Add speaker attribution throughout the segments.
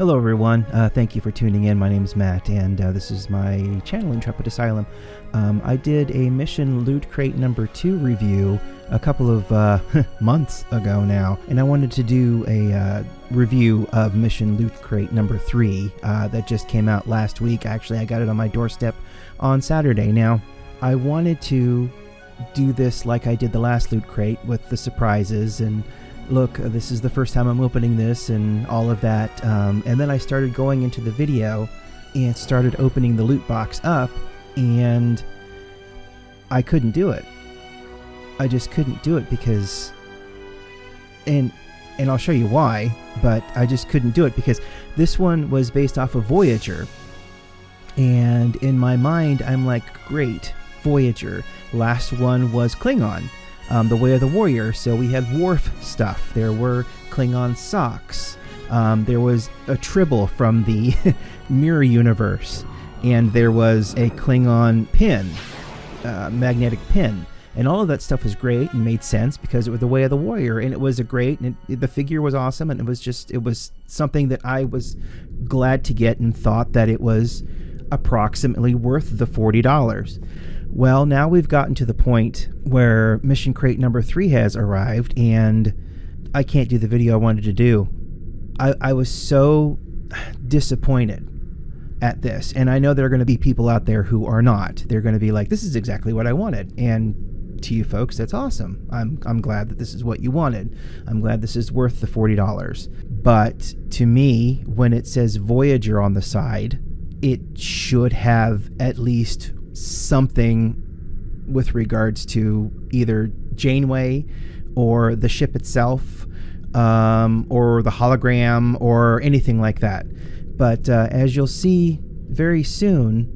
Speaker 1: Hello everyone, thank you for tuning in. My name is Matt, and this is my channel, Intrepid Asylum. I did a Mission LootCrate number 2 review a couple of months ago now, and I wanted to do a review of Mission LootCrate number 3 that just came out last week. Actually, I got it on my doorstep on Saturday. Now, I wanted to do this like I did the last LootCrate with the surprises and look, this is the first time I'm opening this and all of that, and then I started going into the video and started opening the loot box up, and I couldn't do it. I just couldn't do it because, and I'll show you why, but I just couldn't do it because this one was based off of Voyager, and in my mind I'm like, great, Voyager. Last one was Klingon. The Way of the Warrior, so we had Worf stuff. There were Klingon socks. There was a Tribble from the Mirror Universe, and there was a Klingon pin, magnetic pin, and all of that stuff was great and made sense because it was the Way of the Warrior, and it was a great, and the figure was awesome, and it was something that I was glad to get and thought that it was approximately worth the $40. Well, now we've gotten to the point where MissionCrate number 3 has arrived, and I can't do the video I wanted to do. I was so disappointed at this, and I know there are going to be people out there who are not. They're going to be like, this is exactly what I wanted, and to you folks, that's awesome. I'm glad that this is what you wanted. I'm glad this is worth the $40. But to me, when it says Voyager on the side, it should have at least something with regards to either Janeway or the ship itself, or the hologram or anything like that. But as you'll see very soon,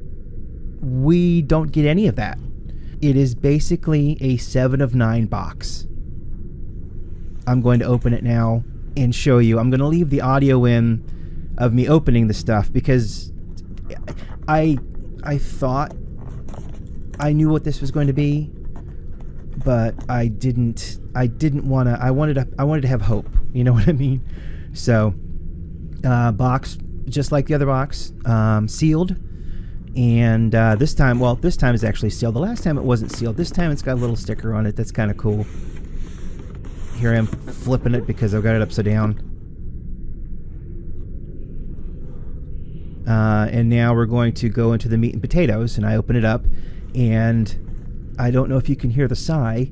Speaker 1: we don't get any of that. It is basically a 7 of 9 box. I'm going to open it now and show you. I'm going to leave the audio in of me opening the stuff because I thought I knew what this was going to be, but I didn't want to. I wanted to have hope. You know what I mean? So, box just like the other box, sealed, and this time it's actually sealed. The last time it wasn't sealed. This time it's got a little sticker on it. That's kind of cool. Here I am flipping it because I've got it upside down. And now we're going to go into the meat and potatoes, and I open it up, and I don't know if you can hear the sigh.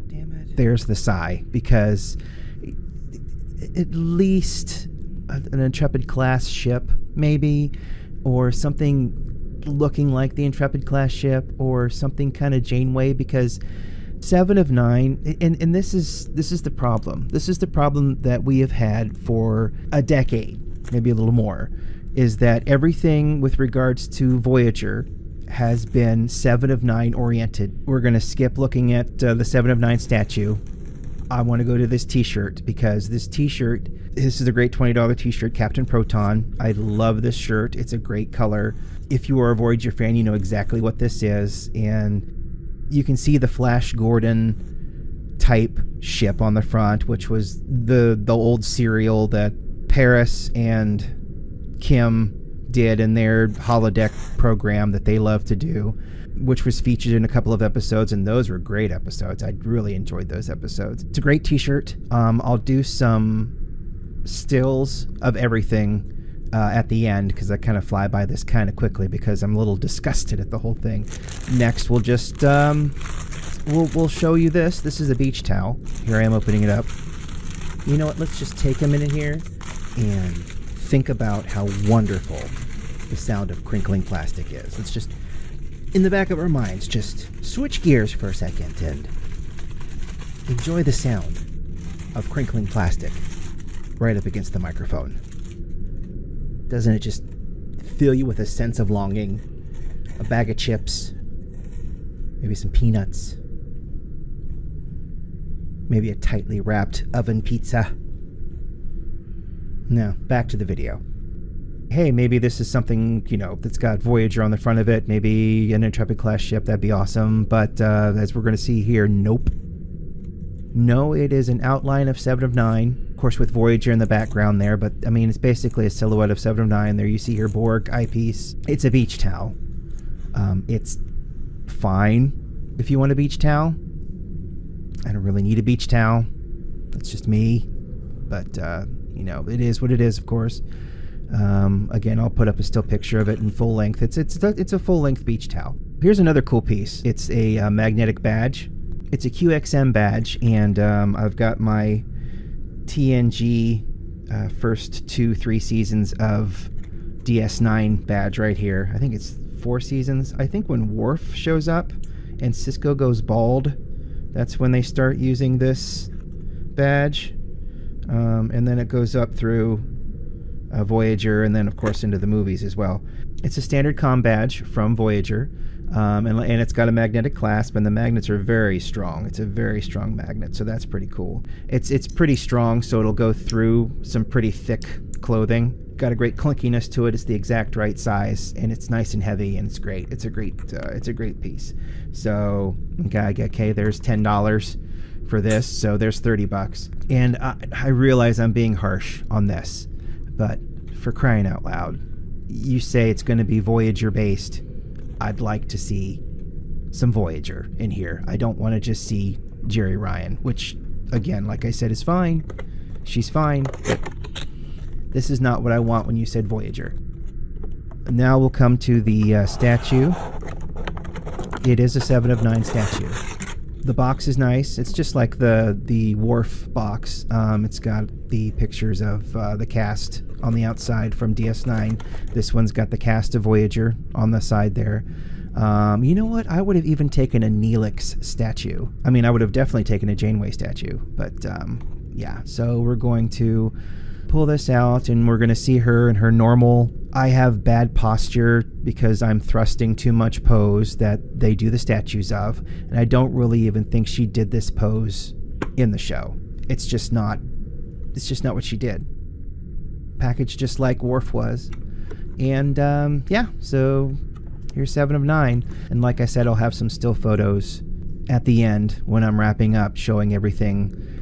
Speaker 1: Damn it. There's the sigh, because at least an Intrepid class ship, maybe, or something looking like the Intrepid class ship, or something kind of Janeway, because 7 of 9, and this is the problem. This is the problem that we have had for a decade, maybe a little more, is that everything with regards to Voyager has been 7 of 9 oriented. We're going to skip looking at the 7 of 9 statue. I want to go to this t-shirt, because this t-shirt, this is a great $20 t-shirt, Captain Proton. I love this shirt. It's a great color. If you are a Voyager fan, you know exactly what this is, and you can see the Flash Gordon type ship on the front, which was the old serial that Paris and Kim did in their holodeck program that they love to do, which was featured in a couple of episodes, and those were great episodes. I really enjoyed those episodes. It's a great t-shirt. I'll do some stills of everything at the end, because I kind of fly by this kind of quickly because I'm a little disgusted at the whole thing. Next, we'll just we'll show you this. This is a beach towel. Here I am opening it up. You know what? Let's just take a minute here and think about how wonderful the sound of crinkling plastic is. Let's just, in the back of our minds, just switch gears for a second and enjoy the sound of crinkling plastic right up against the microphone. Doesn't it just fill you with a sense of longing? A bag of chips, maybe some peanuts, maybe a tightly wrapped oven pizza. Now, back to the video. Hey, maybe this is something, you know, that's got Voyager on the front of it, maybe an Intrepid class ship, that'd be awesome, but as we're going to see here, nope. No, it is an outline of 7 of 9, of course with Voyager in the background there, but I mean, it's basically a silhouette of 7 of 9. There you see her Borg eyepiece. It's a beach towel. It's fine if you want a beach towel. I don't really need a beach towel. That's just me. But, it is what it is, of course. Again, I'll put up a still picture of it in full length. It's a full-length beach towel. Here's another cool piece. It's a magnetic badge. It's a QXM badge, and I've got my TNG first 2-3 seasons of DS9 badge right here. I think it's 4 seasons. I think when Worf shows up and Sisko goes bald, that's when they start using this badge. And then it goes up through Voyager, and then of course into the movies as well. It's a standard comm badge from Voyager, and it's got a magnetic clasp, and the magnets are very strong. It's a very strong magnet, so that's pretty cool. It's pretty strong, so it'll go through some pretty thick clothing. Got a great clinkiness to it. It's the exact right size, and it's nice and heavy, and it's great. It's a great piece. So okay, there's $10 for this, so there's $30. And I realize I'm being harsh on this, but for crying out loud, you say it's going to be Voyager based. I'd like to see some Voyager in here. I don't want to just see Jeri Ryan, which, again, like I said, is fine. She's fine, but this is not what I want when you said Voyager. Now we'll come to the statue. It is a 7 of 9 statue. The box is nice. It's just like the Worf box. It's got the pictures of the cast on the outside from DS9. This one's got the cast of Voyager on the side there. You know what? I would have even taken a Neelix statue. I mean, I would have definitely taken a Janeway statue. But yeah, so we're going to pull this out, and we're going to see her in her normal I have bad posture because I'm thrusting too much pose that they do the statues of, and I don't really even think she did this pose in the show. It's just not what she did. Packaged just like Worf was. And yeah, so here's 7 of 9, and like I said, I'll have some still photos at the end when I'm wrapping up, showing everything,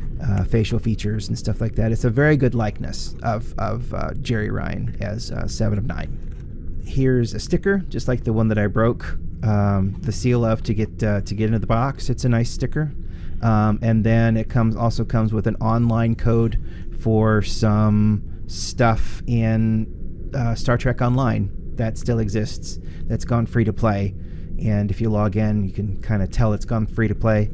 Speaker 1: facial features and stuff like that. It's a very good likeness of Jeri Ryan as 7 of 9. Here's a sticker, just like the one that I broke the seal of to get into the box. It's a nice sticker, and then it also comes with an online code for some stuff in Star Trek Online that still exists. That's gone free to play, and if you log in, you can kind of tell it's gone free to play.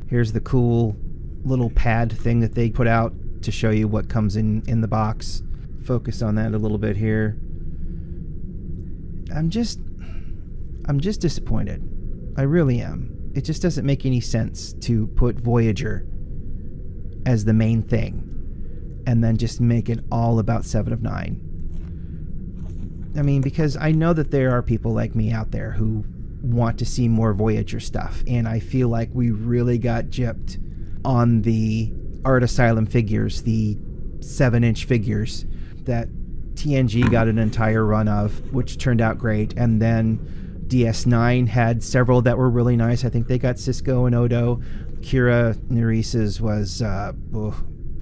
Speaker 1: Here's the cool little pad thing that they put out to show you what comes in the box. Focus on that a little bit here. I'm just disappointed. I really am. It just doesn't make any sense to put Voyager as the main thing and then just make it all about 7 of 9. I mean, because I know that there are people like me out there who want to see more Voyager stuff, and I feel like we really got gypped on the Art Asylum figures, the 7-inch figures that TNG got an entire run of, which turned out great, and then DS9 had several that were really nice. I think they got Sisko and Odo. Kira Nerese's was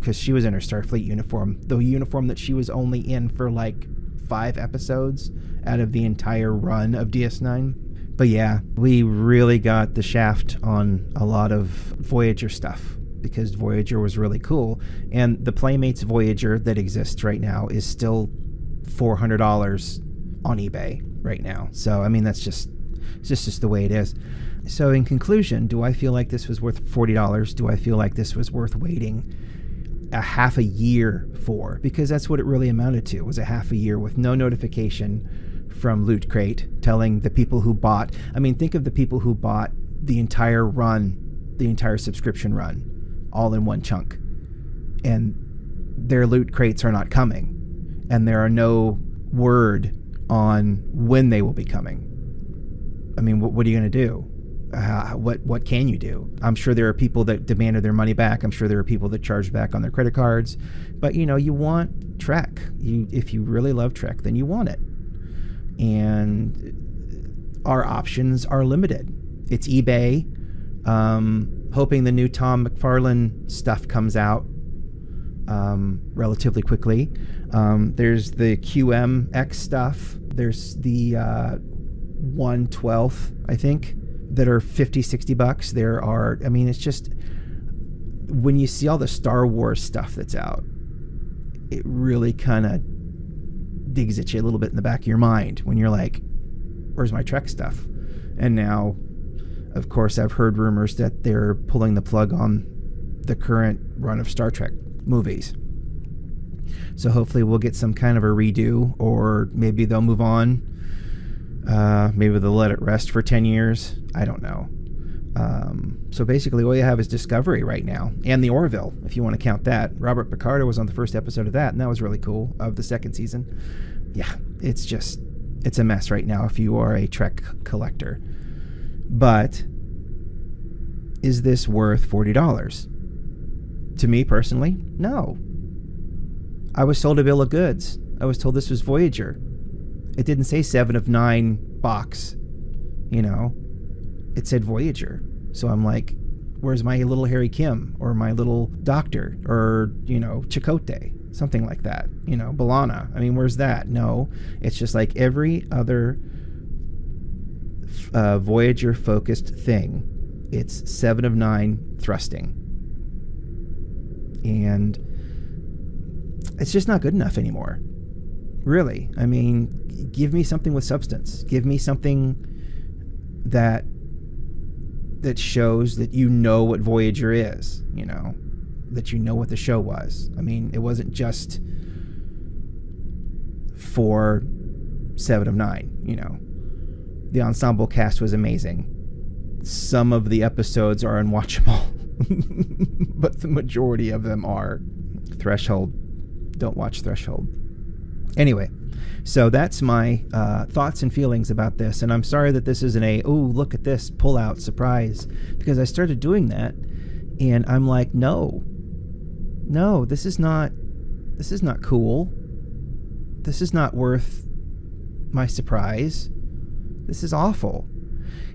Speaker 1: because she was in her Starfleet uniform, the uniform that she was only in for like 5 episodes out of the entire run of DS9. But yeah, we really got the shaft on a lot of Voyager stuff because Voyager was really cool. And the Playmates Voyager that exists right now is still $400 on eBay right now. So, I mean, it's just the way it is. So in conclusion, do I feel like this was worth $40? Do I feel like this was worth waiting a half a year for? Because that's what it really amounted to, was a half a year with no notification from LootCrate telling the people who bought. I mean, think of the people who bought the entire run, the entire subscription run, all in one chunk. And their loot crates are not coming. And there are no word on when they will be coming. I mean, what are you going to do? What can you do? I'm sure there are people that demanded their money back. I'm sure there are people that charged back on their credit cards. But, you know, you want Trek. If you really love Trek, then you want it. And our options are limited. It's eBay. hoping the new Tom McFarlane stuff comes out relatively quickly. There's the QMX stuff. There's the 1/12, I think, that are $50-$60. There are, I mean, it's just, when you see all the Star Wars stuff that's out, it really kind of digs at you a little bit in the back of your mind when you're like, where's my Trek stuff? And now, of course, I've heard rumors that they're pulling the plug on the current run of Star Trek movies. So hopefully we'll get some kind of a redo, or maybe they'll move on. Maybe they'll let it rest for 10 years. I don't know. So basically all you have is Discovery right now, and the Orville, if you want to count that. Robert Picardo was on the first episode of that, and that was really cool, of the second season. Yeah, it's a mess right now if you are a Trek collector. But is this worth $40? To me personally, no. I was sold a bill of goods. I was told this was Voyager. It didn't say 7 of 9 box, you know. It said Voyager. So I'm like, where's my little Harry Kim, or my little Doctor, or, you know, Chakotay, something like that, you know, B'Elanna. I mean, where's that? No, it's just like every other Voyager focused thing. It's 7 of 9 thrusting, and it's just not good enough anymore, really. I mean, give me something with substance. Give me something that shows that you know what Voyager is, you know, that you know what the show was. I mean, it wasn't just for 7 of 9, you know. The ensemble cast was amazing. Some of the episodes are unwatchable, but the majority of them are. Threshold. Don't watch Threshold. Anyway, so that's my thoughts and feelings about this, and I'm sorry that this isn't a, oh, look at this, pull out, surprise, because I started doing that, and I'm like, no, this is not cool. This is not worth my surprise. This is awful,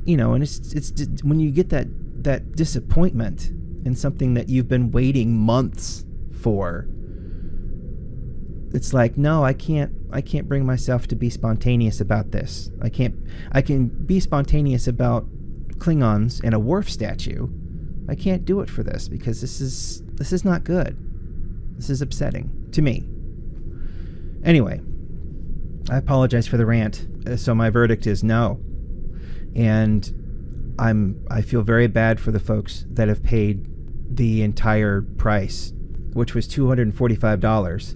Speaker 1: you know. And it's when you get that disappointment in something that you've been waiting months for. It's like, no, I can't bring myself to be spontaneous about this. I can be spontaneous about Klingons and a Worf statue. I can't do it for this, because this is not good. This is upsetting to me. Anyway, I apologize for the rant. So my verdict is no. And I feel very bad for the folks that have paid the entire price, which was $245.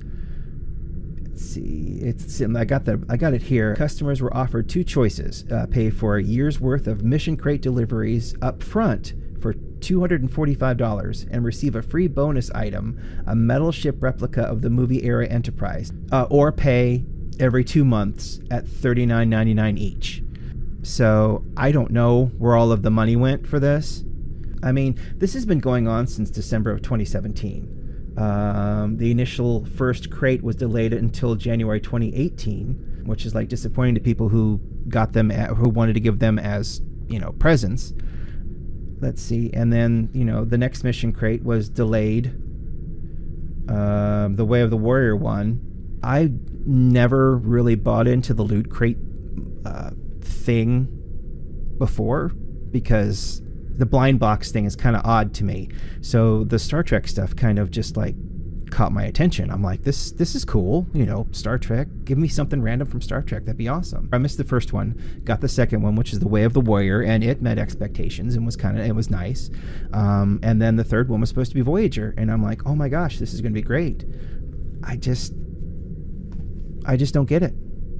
Speaker 1: Let's see. I got it here. Customers were offered 2 choices: pay for a year's worth of MissionCrate deliveries up front for $245 and receive a free bonus item, a metal ship replica of the movie era Enterprise, or pay every 2 months at $39.99 each. So I don't know where all of the money went for this. I mean, this has been going on since December of 2017. The initial first crate was delayed until January 2018, which is like disappointing to people who got them who wanted to give them as, you know, presents. Let's see. And then, you know, the next MissionCrate was delayed. The Way of the Warrior one. I never really bought into the LootCrate thing before, because the blind box thing is kind of odd to me. So the Star Trek stuff kind of just like caught my attention. I'm like, this is cool, you know, Star Trek. Give me something random from Star Trek. That'd be awesome. I missed the first one, got the second one, which is The Way of the Warrior, and it met expectations and it was nice. And then the third one was supposed to be Voyager, and I'm like, oh my gosh, this is going to be great. I just don't get it,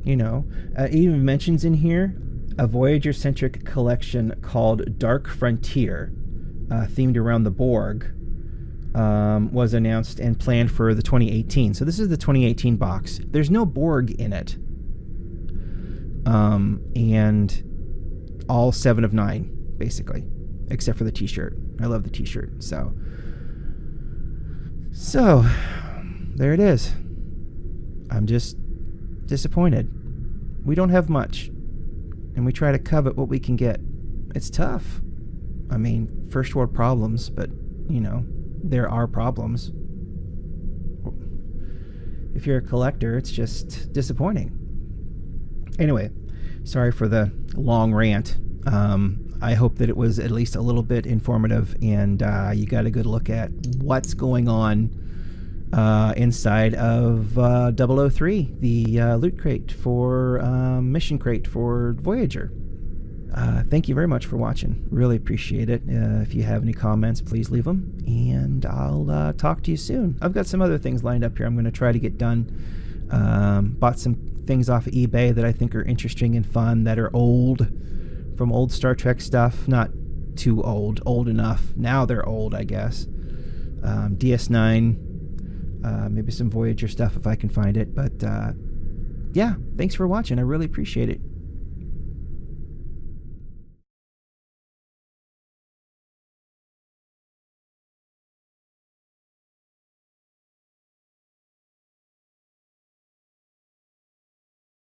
Speaker 1: you know. It even mentions in here a Voyager-centric collection called Dark Frontier, themed around the Borg, was announced and planned for the 2018. So this is the 2018 box. There's no Borg in it. And all 7 of 9, basically, except for the t-shirt. I love the t-shirt. So there it is. I'm just disappointed. We don't have much, and we try to covet what we can get. It's tough. I mean, first world problems, but, you know, there are problems. If you're a collector, it's just disappointing. Anyway, sorry for the long rant. I hope that it was at least a little bit informative, and you got a good look at what's going on inside of 003, the Loot Crate for MissionCrate for Voyager. Thank you very much for watching. Really appreciate it. If you have any comments, please leave them, and I'll talk to you soon. I've got some other things lined up here I'm going to try to get done. Bought some things off of eBay that I think are interesting and fun, that are old, from old Star Trek stuff. Not too old, old enough. Now they're old, I guess. DS9, maybe some Voyager stuff if I can find it. But yeah, thanks for watching. I really appreciate it.